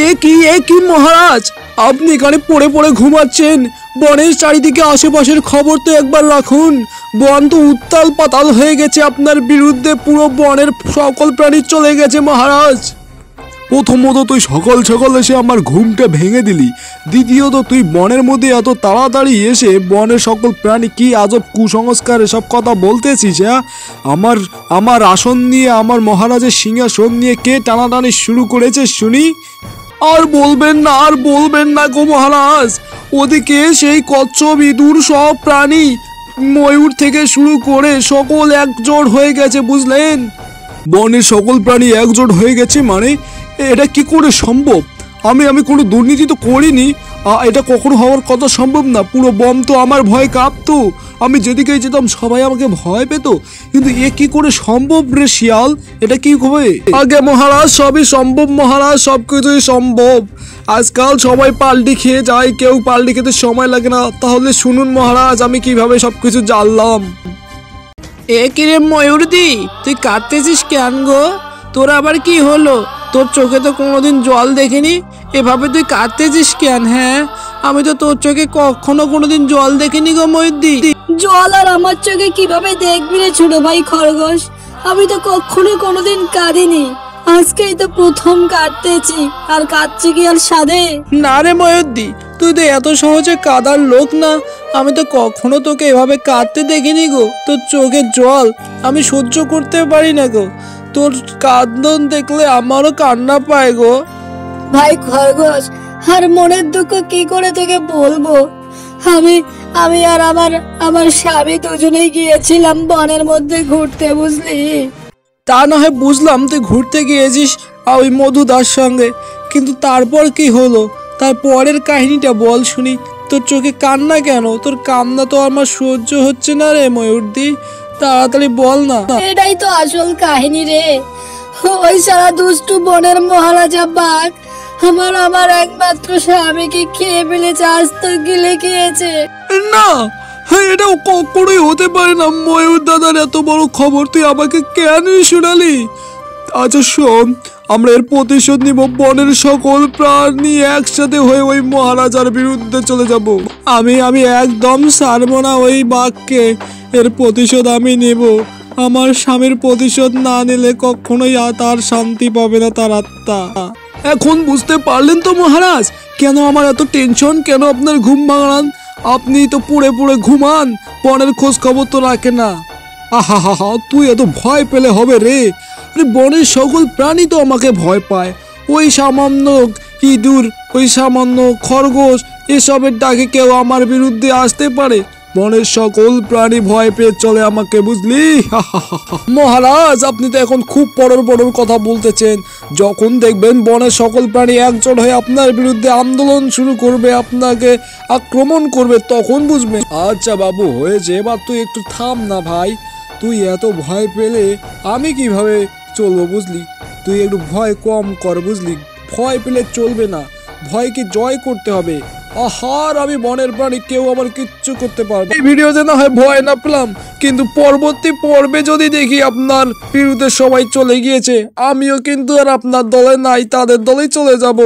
এ কি মহারাজ, আপনি এখানে পড়ে পড়ে ঘুমাচ্ছেন? বনের চারিদিকে আশেপাশের খবর তো একবার রাখুন। বন তো উত্তাল পাতাল হয়ে গেছে, আপনার বিরুদ্ধে পুরো বনের সকল প্রাণী চলে গেছে মহারাজ। প্রথমত তুই সকাল সকাল এসে আমার ঘুমটা ভেঙে দিলি, দ্বিতীয়ত তুই বনের মধ্যে এত তাড়াতাড়ি এসে বনের সকল প্রাণী কি আজব কুসংস্কার এসব কথা বলতেছিস। হ্যাঁ, আমার আসন নিয়ে, আমার মহারাজের সিংহাসন নিয়ে কে টানাটানি শুরু করেছে শুনি? আর বলবেন না গো মহারাজ, ওদিকে সেই কচ্ছপ, ইঁদুর সব প্রাণী, ময়ূর থেকে শুরু করে সকল একজোট হয়ে গেছে, বুঝলেন? বনের সকল প্রাণী একজোট হয়ে গেছে মানে এটা কি করে সম্ভব? আমি কোনো দুর্নীতি তো করিনি, এটা কখনো হওয়ার কথা সম্ভব না। পুরো বন তো আমার ভয় কাঁপতো, আমি যেদিকে যেতাম সবাই আমাকে ভয় পেত, কিন্তু এ কি করে সম্ভব রে শিয়াল? এটা কি হবে? আগে মহারাজ সবই সম্ভব মহারাজ, সব কিছুই সম্ভব। আজকাল সবাই পাল্টি খেয়ে যায়, কেউ পাল্টি খেতে সময় লাগে না। তাহলে শুনুন মহারাজ, আমি কিভাবে সবকিছু জানলাম। এ কিরে ময়ূরদি, তুই কাঁদতেছিস কেন গো? তোর আবার কি হলো? তোর চোখে তো কোনোদিন জল দেখিনি, এভাবে তুই কাঁদতেছিস কেন? হ্যাঁ, আমি তো তোর চোখে কখনো কোনোদিন জল দেখিনি গো ময়ূরদি। জল আর আমার চোখে কিভাবে দেখবি রে ছোট ভাই খরগোশ? আমি তো কখনো কোনোদিন কাঁদিনি, আজকেই তো প্রথম কাঁদতেছি। আর কাঁদছি কি আর সাধে? না রে ময়ূরদি, তুই তো এত সহজে কাঁদার লোক না, আমি তো কখনো তোকে এভাবে কাঁদতে দেখিনি গো। তোর চোখের জল আমি সহ্য করতে পারি না গো, তোর কাঁদন দেখলে আমারও কান্না পায় গো। ভাই খরগোশ, আর মনের দুঃখ কি করে তোকে বলবো? আমি আর আমার স্বামী দুজনেই গিয়েছিলাম বনের মধ্যে ঘুরতে, বুঝলি? তা না হয় বুঝলাম তুই ঘুরতে গিয়েছিস ওই মধুদার সঙ্গে, কিন্তু তারপর কি হলো? তারপরের কাহিনীটা বল শুনি। তোর চোখে কান্না কেন? তোর কান্না তো আমার সহ্য হচ্ছে না রে ময়ূরদি, তাড়াতাড়ি বল না। এটাই তো আসল কাহিনী রে। ওই সারা দুষ্টু বনের মহারাজা বাঘ আমার একমাত্র স্বামীকে খেয়ে ফেলেছে, আজ তো গিলে খেয়েছে। না, হ্যাঁ, এটা কখনোই হতে পারে না। ময়ূর দাদার এত বড় খবর তুই আমাকে কেন শোনালি? আচ্ছা শোন, আমরা এর প্রতিশোধ নিব। বনের সকল প্রাণী একসাথে হয়ে ওই মহারাজার বিরুদ্ধে চলে যাব। আমি একদম ছাড়বো না ওই বাঘকে, এর প্রতিশোধ আমি নেব। আমার স্বামীর প্রতিশোধ না নিলে কখনোই তার শান্তি পাবে না তার আত্মা। এখন বুঝতে পারলেন তো মহারাজ, কেন আমার এত টেনশন, কেন আপনার ঘুম ভাঙান? আপনি তো পুড়ে পুড়ে ঘুমান, বনের খোঁজ খবর তো রাখে না। আহা হা হা, তুই এত ভয় পেলে হবে রে? আরে বনের সকল প্রাণী তো আমাকে ভয় পায়। ওই সামান্য ইঁদুর, ওই সামান্য খরগোশ, এসবের ডাকে কেউ আমার বিরুদ্ধে আসতে পারে? বনের সকল প্রাণী ভয় পেয়ে চলে আমাকে, বুঝলি? মহারাজ, আপনি তো এখন খুব পড়র কথা বলতেছেন। যখন দেখবেন বনের সকল প্রাণী একজোট হয়ে আপনার বিরুদ্ধে আন্দোলন শুরু করবে, আপনাকে আক্রমণ করবে, তখন বুঝবেন। আচ্ছা বাবু, হয়েছে, এবার তুই একটু থাম না ভাই। তুই এত ভয় পেলে আমি কিভাবে চলবো, বুঝলি? তুই একটু ভয় কম কর, বুঝলি? ভয় পেলে চলবে না, ভয়কে জয় করতে হবে। আহার, আমি বনের প্রাণী, কেউ আমার কিচ্ছু করতে পারবে। এই ভিডিওতে না হয় ভয় না পেলাম, কিন্তু পরবর্তী পর্বে যদি দেখি আপনার বিরুদ্ধে সবাই চলে গিয়েছে, আমিও কিন্তু আর আপনার দলে নাই, তাদের দলেই চলে যাব।